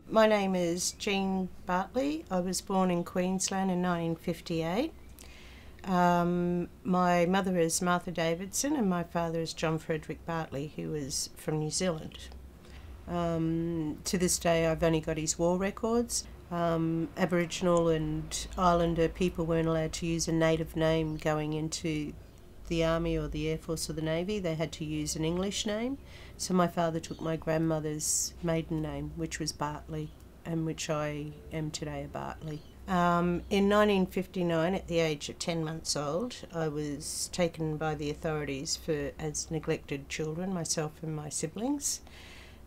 My name is Jean Bartley. I was born in Queensland in 1958. My mother is Martha Davidson and my father is John Frederick Bartley, who was from New Zealand. To this day I've only got his war records. Aboriginal and Islander people weren't allowed to use a native name going into the Army or the Air Force or the Navy. They had to use an English name. So my father took my grandmother's maiden name, which was Bartley, and which I am today a Bartley. In 1959, at the age of 10 months old, I was taken by the authorities as neglected children, myself and my siblings.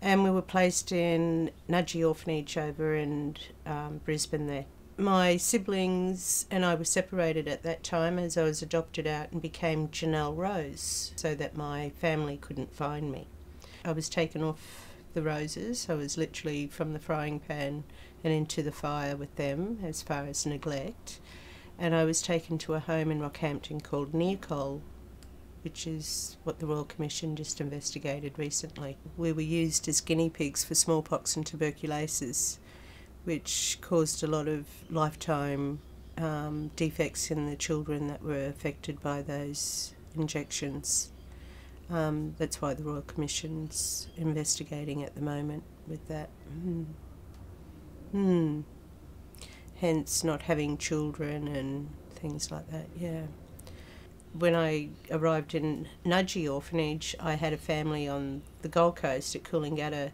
And we were placed in Nudgee Orphanage over in Brisbane there. My siblings and I were separated at that time as I was adopted out and became Janelle Rose, so that my family couldn't find me. I was taken off the roses. I was literally from the frying pan and into the fire with them as far as neglect. And I was taken to a home in Rockhampton called Nearcol, which is what the Royal Commission just investigated recently. We were used as guinea pigs for smallpox and tuberculosis, which caused a lot of lifetime defects in the children that were affected by those injections. That's why the Royal Commission's investigating at the moment with that. Hence not having children and things like that, yeah. When I arrived in Nudgee Orphanage, I had a family on the Gold Coast at Coolangatta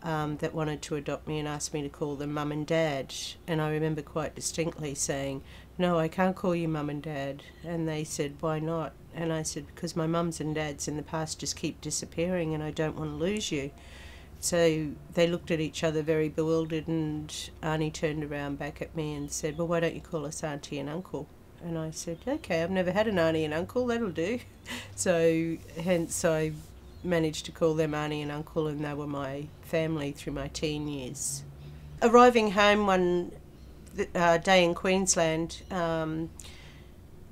that wanted to adopt me and asked me to call them Mum and Dad. And I remember quite distinctly saying, "No, I can't call you Mum and Dad." And they said, "Why not?" And I said, "Because my mums and dads in the past just keep disappearing and I don't want to lose you." So they looked at each other very bewildered, and Arnie turned around back at me and said, "Well, why don't you call us Auntie and Uncle?" And I said, "Okay, I've never had an auntie and uncle, that'll do." So hence I managed to call them auntie and uncle, and they were my family through my teen years. Arriving home one day in Queensland,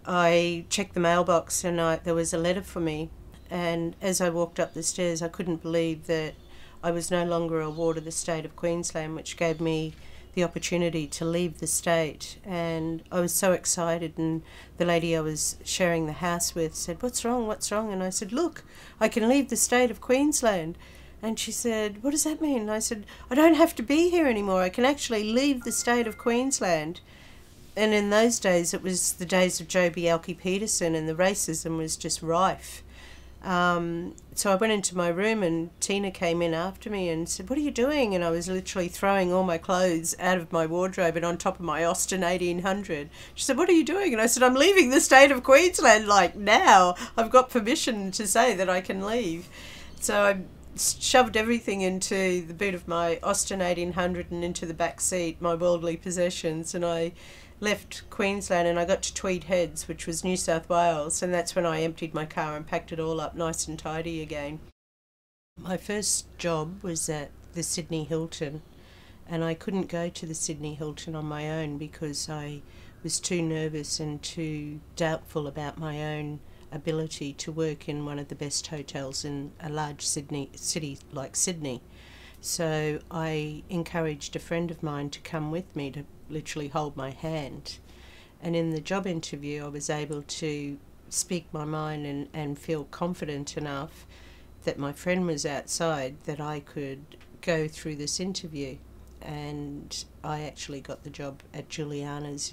I checked the mailbox and there was a letter for me. And as I walked up the stairs, I couldn't believe that I was no longer a ward of the state of Queensland, which gave me the opportunity to leave the state. And I was so excited, and the lady I was sharing the house with said, "What's wrong, what's wrong?" And I said, "Look, I can leave the state of Queensland." And she said, "What does that mean?" And I said, "I don't have to be here anymore. I can actually leave the state of Queensland." And in those days, it was the days of Joh Bjelke-Petersen, and the racism was just rife. So I went into my room, and Tina came in after me and said, "What are you doing?" And I was literally throwing all my clothes out of my wardrobe and on top of my Austin 1800. She said, "What are you doing?" And I said, "I'm leaving the state of Queensland, like now. I've got permission to say that I can leave." So I shoved everything into the boot of my Austin 1800 and into the back seat, my worldly possessions, and I left Queensland and I got to Tweed Heads, which was New South Wales, and that's when I emptied my car and packed it all up nice and tidy again. My first job was at the Sydney Hilton, and I couldn't go to the Sydney Hilton on my own because I was too nervous and too doubtful about my own ability to work in one of the best hotels in a large city like Sydney. So I encouraged a friend of mine to come with me to literally hold my hand. And in the job interview, I was able to speak my mind and feel confident enough that my friend was outside that I could go through this interview. And I actually got the job at Juliana's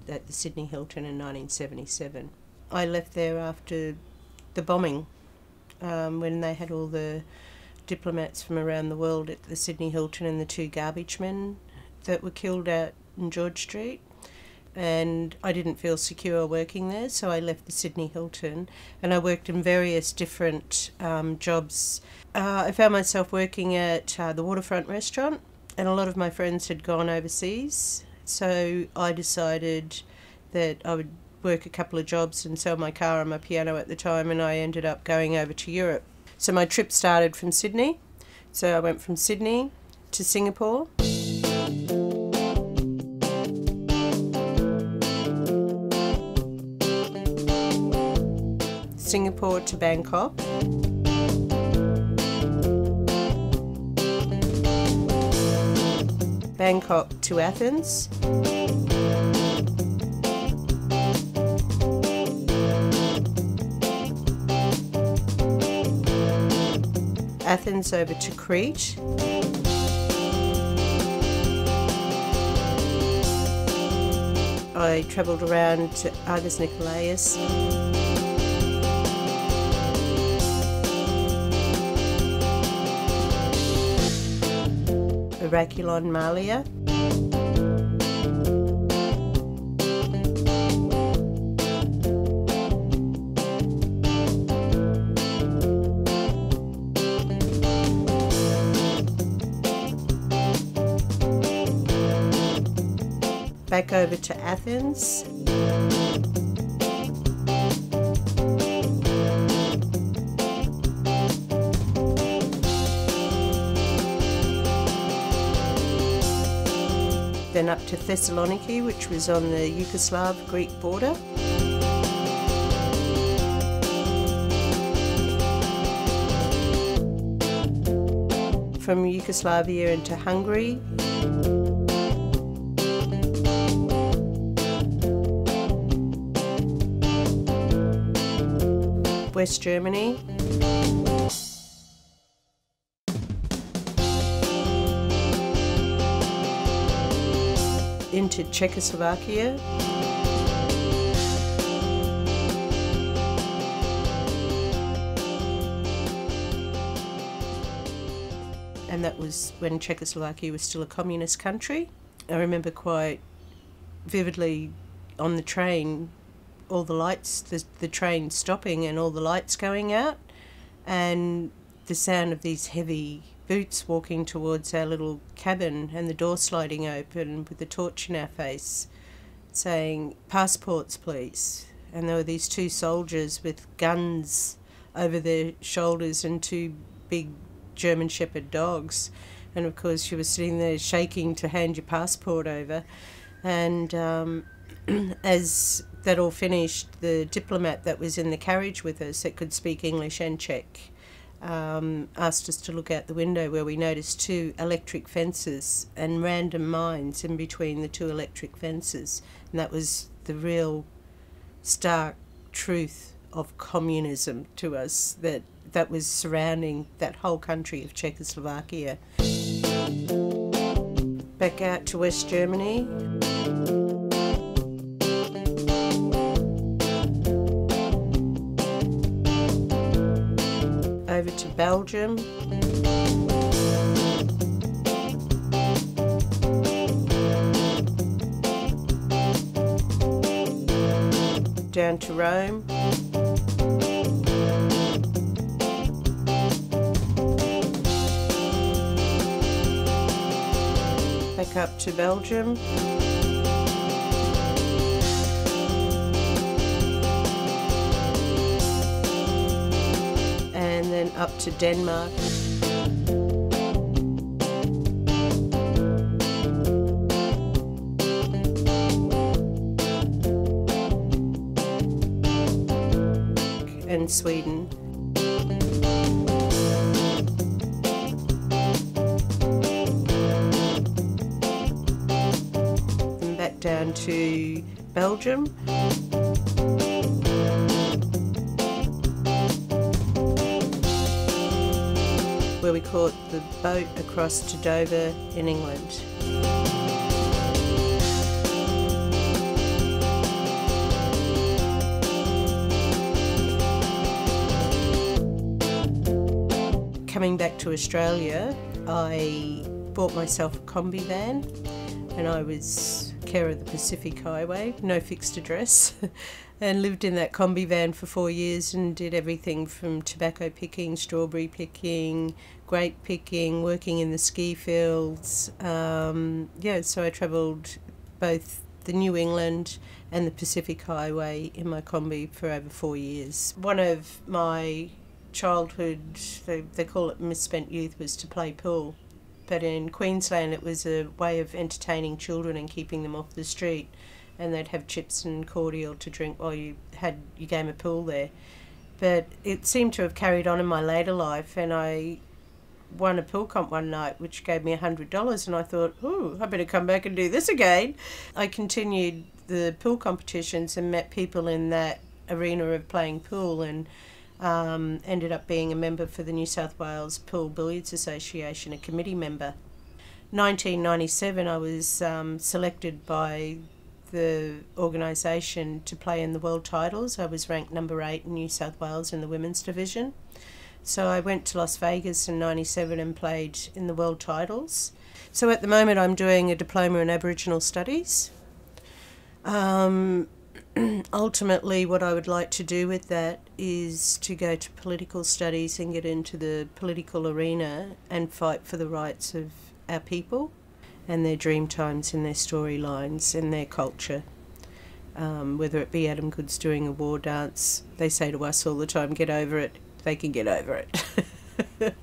at the Sydney Hilton in 1977. I left there after the bombing, when they had all the diplomats from around the world at the Sydney Hilton and the 2 garbage men that were killed out in George Street. And I didn't feel secure working there, so I left the Sydney Hilton and I worked in various different jobs. I found myself working at the Waterfront restaurant, and a lot of my friends had gone overseas, so I decided that I would work a couple of jobs and sell my car and my piano at the time, and I ended up going over to Europe. So my trip started from Sydney. So I went from Sydney to Singapore. Singapore to Bangkok. Bangkok to Athens. Athens over to Crete. I travelled around to Argos Nikolaos. Oraculon Malia. Back over to Athens. Then up to Thessaloniki, which was on the Yugoslav-Greek border. From Yugoslavia into Hungary. West Germany. Into Czechoslovakia. And that was when Czechoslovakia was still a communist country. I remember quite vividly on the train, all the lights, the train stopping and all the lights going out, and the sound of these heavy boots walking towards our little cabin and the door sliding open with the torch in our face saying, "Passports please." And there were these two soldiers with guns over their shoulders and two big German Shepherd dogs, and of course you were sitting there shaking to hand your passport over. And as that all finished, the diplomat that was in the carriage with us that could speak English and Czech asked us to look out the window, where we noticed two electric fences and random mines in between the two electric fences. And that was the real stark truth of communism to us, that was surrounding that whole country of Czechoslovakia. Back out to West Germany. Over to Belgium. Down to Rome. Back up to Belgium. And then up to Denmark. And Sweden. And back down to Belgium. Where we caught the boat across to Dover in England. Coming back to Australia, I bought myself a combi van, and I was care of the Pacific Highway, no fixed address, and lived in that combi van for 4 years and did everything from tobacco picking, strawberry picking, grape picking, working in the ski fields. So I travelled both the New England and the Pacific Highway in my combi for over 4 years. One of my childhood, they call it misspent youth, was to play pool. But in Queensland it was a way of entertaining children and keeping them off the street, and they'd have chips and cordial to drink while you had your game of pool there. But it seemed to have carried on in my later life, and I won a pool comp one night, which gave me $100, and I thought, oh, I better come back and do this again. I continued the pool competitions and met people in that arena of playing pool, and ended up being a member for the New South Wales Pool Billiards Association, a committee member. 1997, I was selected by the organisation to play in the world titles. I was ranked number 8 in New South Wales in the women's division. So I went to Las Vegas in 97 and played in the world titles. So at the moment I'm doing a diploma in Aboriginal Studies. Ultimately what I would like to do with that is to go to political studies and get into the political arena and fight for the rights of our people and their dream times and their storylines and their culture. Whether it be Adam Goodes doing a war dance, they say to us all the time, get over it, they can get over it.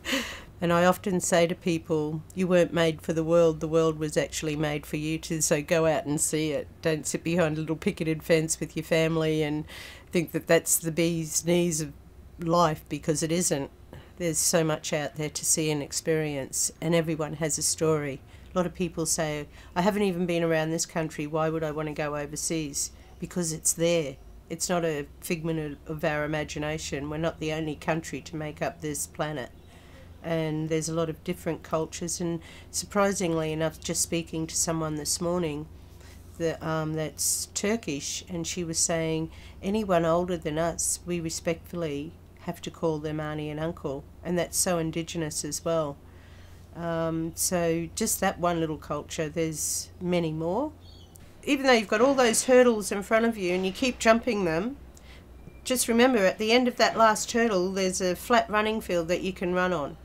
And I often say to people, you weren't made for the world was actually made for you too, so go out and see it. Don't sit behind a little picketed fence with your family and think that that's the bee's knees of life, because it isn't. There's so much out there to see and experience, and everyone has a story. A lot of people say, I haven't even been around this country, why would I want to go overseas? Because it's there. It's not a figment of our imagination. We're not the only country to make up this planet. And there's a lot of different cultures, and surprisingly enough, just speaking to someone this morning that's Turkish, and she was saying anyone older than us, we respectfully have to call them auntie and uncle, and that's so Indigenous as well. So just that one little culture, there's many more. Even though you've got all those hurdles in front of you and you keep jumping them, just remember at the end of that last hurdle there's a flat running field that you can run on.